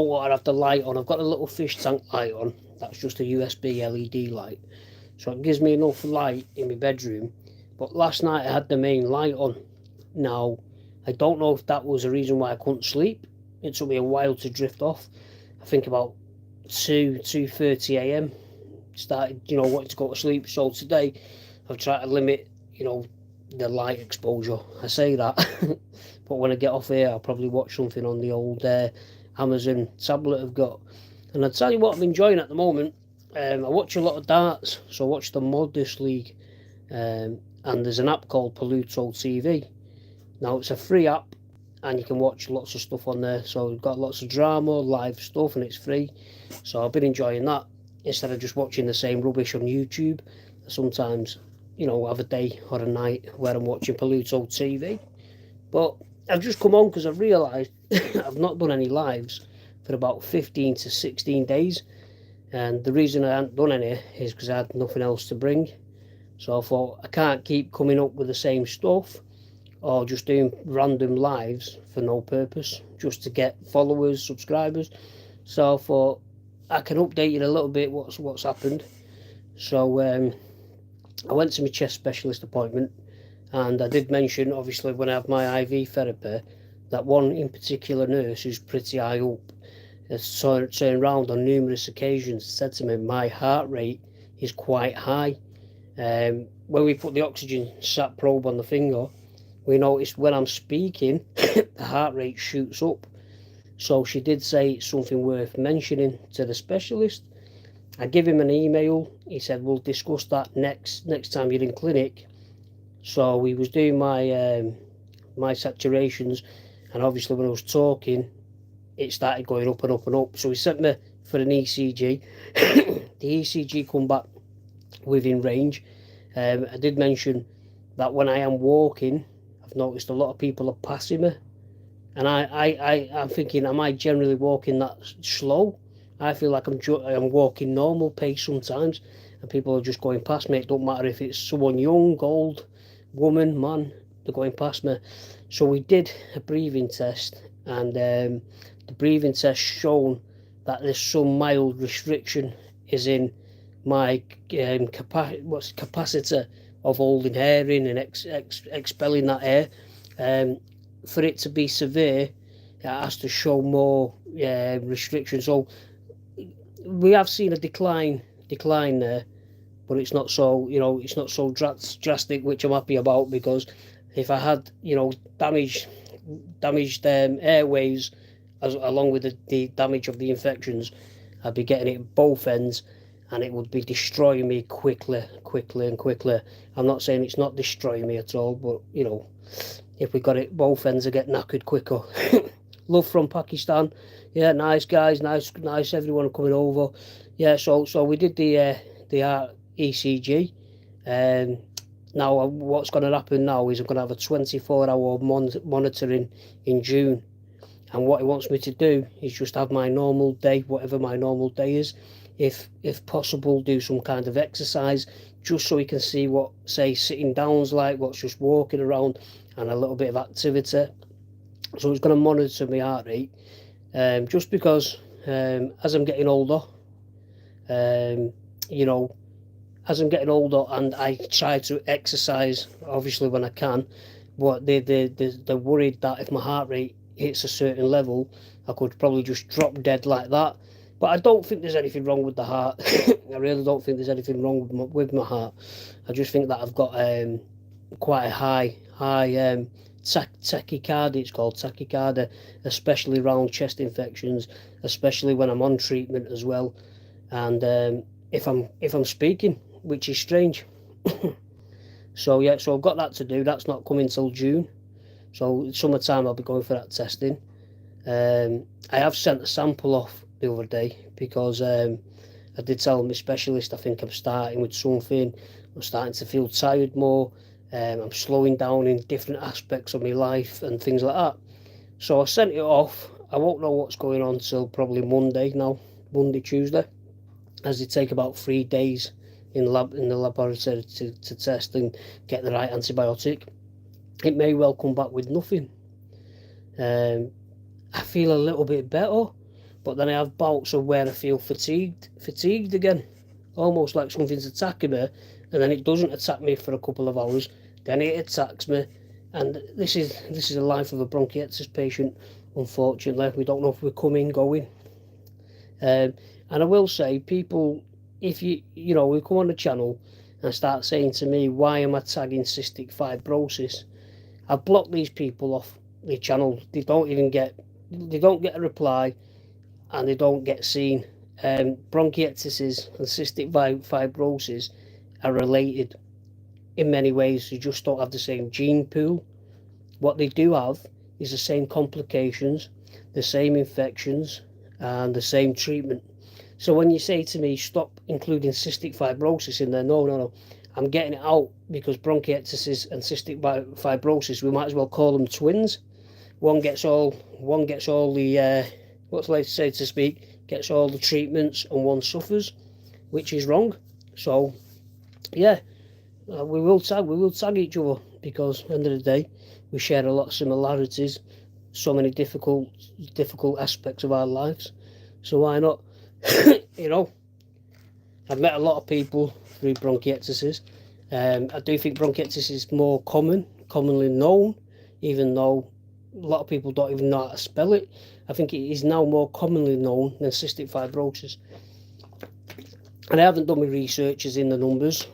want to have the light on. I've got a little fish tank light on. That's just a USB LED light. So it gives me enough light in my bedroom. But last night I had the main light on. Now, I don't know if that was the reason why I couldn't sleep. It took me a while to drift off. I think about 2:30 a.m. started, wanting to go to sleep. So today I've tried to limit, the light exposure. I say that, but when I get off here, I'll probably watch something on the old Amazon tablet I've got. And I'll tell you what I'm enjoying at the moment. I watch a lot of darts, so I watch the Modus League, and there's an app called Pluto TV. Now it's a free app, and you can watch lots of stuff on there. So we've got lots of drama, live stuff, and it's free. So I've been enjoying that instead of just watching the same rubbish on YouTube. Sometimes, have a day or a night where I'm watching Pluto TV. But I've just come on because I've realised I've not done any lives for about 15 to 16 days. And the reason I hadn't done any is because I had nothing else to bring. So I thought I can't keep coming up with the same stuff or just doing random lives for no purpose, just to get followers, subscribers. So I thought I can update you a little bit what's happened. So I went to my chest specialist appointment, and I did mention, obviously, when I have my IV therapy, that one in particular nurse who's pretty high up has turned around on numerous occasions and said to me my heart rate is quite high. When we put the oxygen sat probe on the finger, we noticed when I'm speaking, the heart rate shoots up. So she did say it's something worth mentioning to the specialist. I give him an email. He said we'll discuss that next time you're in clinic. So we was doing my my saturations, and obviously when I was talking, it started going up and up and up. So he sent me for an ECG. The ECG come back within range. I did mention that when I am walking, I've noticed a lot of people are passing me, and I'm thinking, am I generally walking that slow? I feel like I'm walking normal pace sometimes, and people are just going past me. It don't matter if it's someone young, old, woman, man, they're going past me. So we did a breathing test, and the breathing test shown that there's some mild restriction is in my capacity of holding air in and expelling that air. For it to be severe, it has to show more restriction. So we have seen a decline there, but it's not so it's not so drastic, which I'm happy about, because if I had damaged airways along with the damage of the infections, I'd be getting it at both ends, and it would be destroying me quickly. I'm not saying it's not destroying me at all, but if we got it both ends, I get knackered quicker. Love from Pakistan. Yeah, nice guys, nice everyone coming over. Yeah, so we did the ECG. Now what's going to happen now is I'm going to have a 24-hour monitoring in June. And what he wants me to do is just have my normal day, whatever my normal day is. If possible, do some kind of exercise, just so he can see what, say, sitting down's like, what's just walking around, and a little bit of activity. So he's going to monitor my heart rate, just because as I'm getting older, as I'm getting older, and I try to exercise, obviously, when I can, but they're worried that if my heart rate hits a certain level, I could probably just drop dead like that. But I don't think there's anything wrong with the heart. I really don't think there's anything wrong with my heart. I just think that I've got quite a high tachycardia. It's called tachycardia, especially around chest infections, especially when I'm on treatment as well, and if I'm speaking, which is strange. So yeah, so I've got that to do. That's not coming till June. So summertime I'll be going for that testing. I have sent a sample off the other day because I did tell my specialist I think I'm starting with something. I'm starting to feel tired more. I'm slowing down in different aspects of my life and things like that. So I sent it off. I won't know what's going on till probably Monday, Tuesday, as they take about 3 days in the laboratory to test and get the right antibiotic. It may well come back with nothing. I feel a little bit better, but then I have bouts of where I feel fatigued again, almost like something's attacking me, and then it doesn't attack me for a couple of hours, then it attacks me, and this is the life of a bronchiectasis patient. Unfortunately, we don't know if we're coming, going. And I will say, people, if you we come on the channel and start saying to me, why am I tagging cystic fibrosis? I've blocked these people off the channel. They don't get a reply, and they don't get seen. Bronchiectasis and cystic fibrosis are related in many ways. They just don't have the same gene pool. What they do have is the same complications, the same infections, and the same treatment. So when you say to me, stop including cystic fibrosis in there, no, I'm getting it out, because bronchiectasis and cystic fibrosis, we might as well call them twins. One gets all the what's like to say to speak, gets all the treatments, and one suffers, which is wrong. So yeah, we will tag each other, because at the end of the day, we share a lot of similarities, so many difficult aspects of our lives. So why not? I've met a lot of people through bronchiectasis. I do think bronchiectasis is more commonly known, even though a lot of people don't even know how to spell it. I think it is now more commonly known than cystic fibrosis. And I haven't done my researches in the numbers,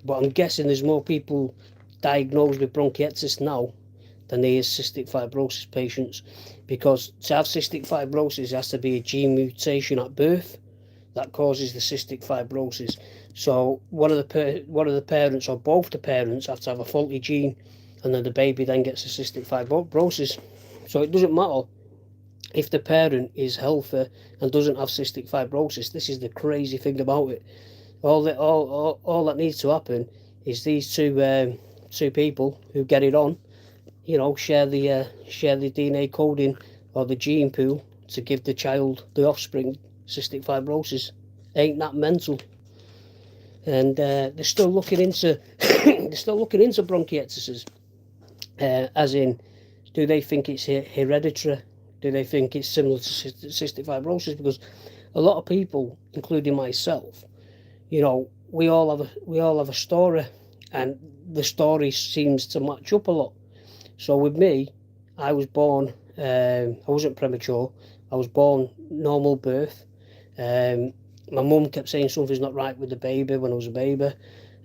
but I'm guessing there's more people diagnosed with bronchiectasis now than there is cystic fibrosis patients, because to have cystic fibrosis, there has to be a gene mutation at birth that causes the cystic fibrosis. So one of the parents, or both the parents, have to have a faulty gene, and then the baby then gets a cystic fibrosis. So it doesn't matter if the parent is healthy and doesn't have cystic fibrosis. This is the crazy thing about it. All that needs to happen is these two people who get it on, share the DNA coding or the gene pool to give the child, the offspring, cystic fibrosis. Ain't that mental? And they're still looking into bronchiectasis, as in, do they think it's hereditary? Do they think it's similar to cystic fibrosis? Because a lot of people, including myself, we all have a story, and the story seems to match up a lot. So with me, I was born, I wasn't premature, I was born normal birth. My mum kept saying something's not right with the baby when I was a baby.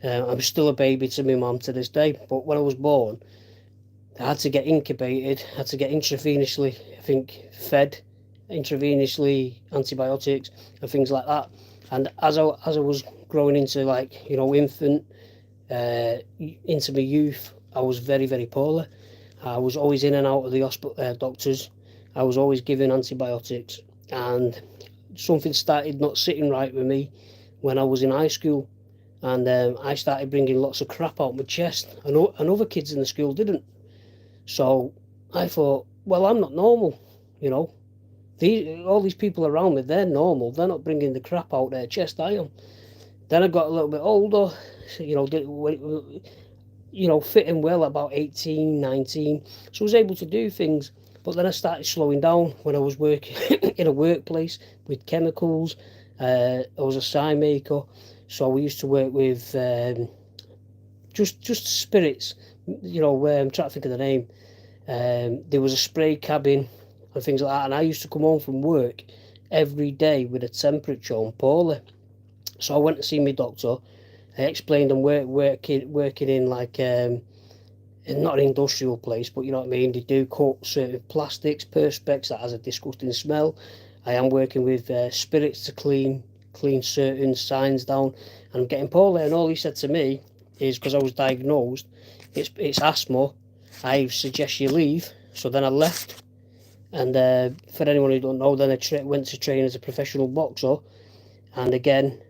I'm still a baby to my mum to this day, but when I was born, I had to get incubated, had to get intravenously, I think, fed, intravenously antibiotics and things like that. And as I was growing into, like, infant, into my youth, I was very, very poorly. I was always in and out of the hospital, doctors. I was always given antibiotics, and something started not sitting right with me when I was in high school, and I started bringing lots of crap out my chest, and other kids in the school didn't. So I thought, well, I'm not normal, all these people around me, they're normal, they're not bringing the crap out their chest, I am. Then I got a little bit older, fitting well, about 18, 19, so I was able to do things. But then I started slowing down when I was working in a workplace with chemicals. I was a sign maker, so we used to work with just spirits. I'm trying to think of the name. There was a spray cabin and things like that, and I used to come home from work every day with a temperature and poorly. So I went to see my doctor. I explained I'm working in, like, not an industrial place, but you know what I mean, they do cut certain plastics, perspex, that has a disgusting smell. I am working with spirits to clean certain signs down, and I'm getting poorly. And all he said to me is, because I was diagnosed, it's asthma, I suggest you leave. So then I left, and for anyone who don't know, then I went to train as a professional boxer, and again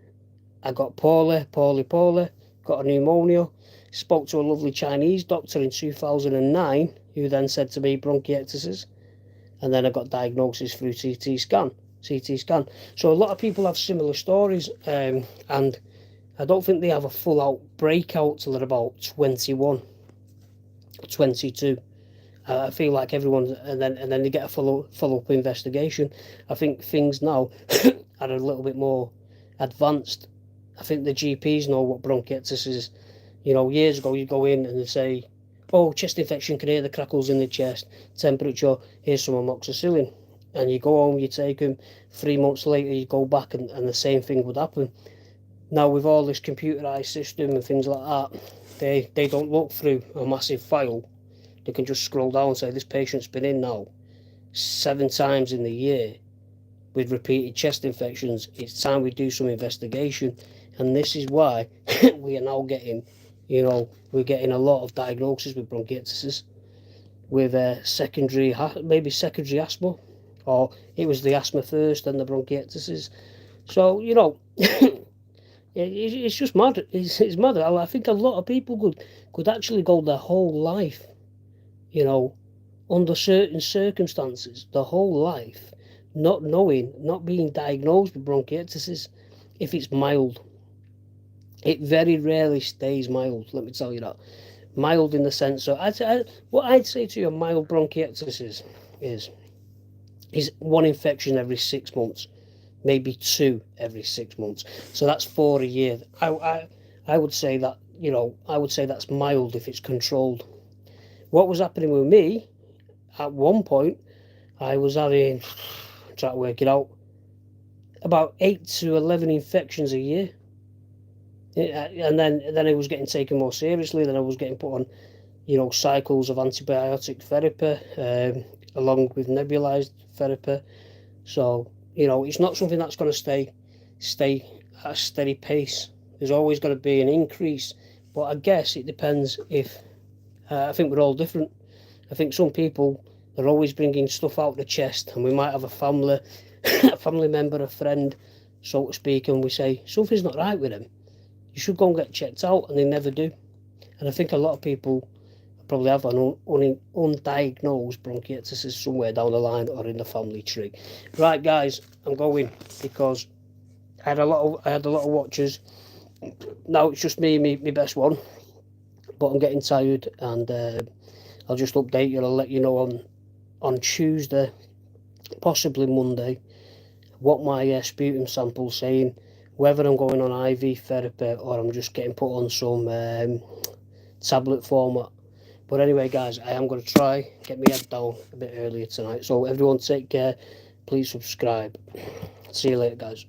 I got poorly, got a pneumonia. Spoke to a lovely Chinese doctor in 2009, who then said to me bronchiectasis, and then I got diagnosis through CT scan. So a lot of people have similar stories, and I don't think they have a full out breakout till they're about 21, 22. I feel like everyone, and then they get a follow-up investigation. I think things now are a little bit more advanced. I think the GPs know what bronchiectasis is. You know, years ago you go in and they say, oh, chest infection, can hear the crackles in the chest, temperature, here's some amoxicillin. And you go home, you take them, 3 months later you go back and the same thing would happen. Now with all this computerised system and things like that, they don't look through a massive file. They can just scroll down and say this patient's been in now 7 times in the year with repeated chest infections. It's time we do some investigation. And this is why we are now getting, you know, we're getting a lot of diagnoses with bronchiectasis, with maybe secondary asthma, or it was the asthma first and the bronchiectasis. So, you know, it's just mad. It's mad. I think a lot of people could actually go their whole life, you know, under certain circumstances, the whole life, not knowing, not being diagnosed with bronchiectasis if it's mild. It very rarely stays mild, let me tell you that. Mild in the sense of, what I'd say to you a mild bronchiectasis is one infection every 6 months, maybe 2 every 6 months. So that's 4 a year. I would say that, you know, I would say that's mild if it's controlled. What was happening with me, at one point, I was having, trying to work it out, about 8 to 11 infections a year. And then it was getting taken more seriously. Then I was getting put on, you know, cycles of antibiotic therapy, along with nebulized therapy. So, you know, it's not something that's going to stay at a steady pace. There's always going to be an increase, but I guess it depends if, I think we're all different. I think some people are always bringing stuff out of the chest, and we might have a family, a family member, a friend, so to speak, and we say, something's not right with them. You should go and get checked out, and they never do. And I think a lot of people probably have an undiagnosed bronchiectasis somewhere down the line or in the family tree. Right, guys, I'm going because I had a lot of watchers. Now it's just me, my best one, but I'm getting tired, and I'll just update you. I'll let you know on Tuesday, possibly Monday, what my sputum sample's saying, whether I'm going on IV therapy or I'm just getting put on some tablet format. But anyway, guys, I am going to try get my head down a bit earlier tonight. So everyone take care. Please subscribe. See you later, guys.